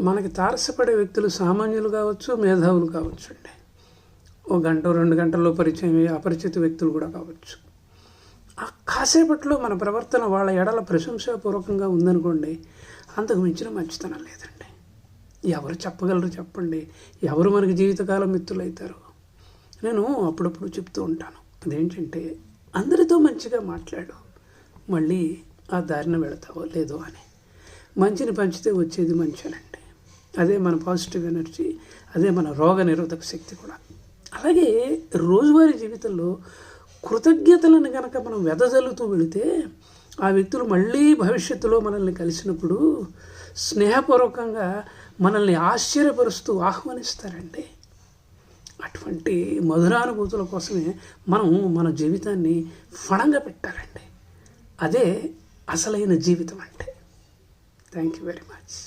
మనకి తారసపడే వ్యక్తులు సామాన్యులు కావచ్చు, మేధావులు కావచ్చు అండి. ఒక గంట 2 గంటల్లో పరిచయం అపరిచిత వ్యక్తులు కూడా కావచ్చు. ఆ కాసేపట్లో మన ప్రవర్తన వాళ్ళ ఎడల ప్రశంసాపూర్వకంగా ఉందనుకోండి, అంతకు మించిన మంచితనం లేదండి. ఎవరు చెప్పగలరు చెప్పండి? ఎవరు మనకి జీవితకాలం మిత్రులవుతారు? నేను అప్పుడప్పుడు చెప్తూ ఉంటాను, అదేంటంటే అందరితో మంచిగా మాట్లాడు, మళ్ళీ ఆ దారిన వెళతావో లేదో అని. మంచిని పంచితే వచ్చేది మంచేనండి. అదే మన పాజిటివ్ ఎనర్జీ, అదే మన రోగ నిరోధక శక్తి కూడా. అలాగే రోజువారీ జీవితంలో కృతజ్ఞతలను కనుక మనం వెదజల్లుతూ వెళితే ఆ వ్యక్తులు మళ్ళీ భవిష్యత్తులో మనల్ని కలిసినప్పుడు స్నేహపూర్వకంగా మనల్ని ఆశ్చర్యపరుస్తూ ఆహ్వానిస్తారండి. అటువంటి మధురానుభూతుల కోసమే మనం మన జీవితాన్ని ఫణంగా పెట్టాలండి. అదే అసలైన జీవితం అంటే. Thank you very much.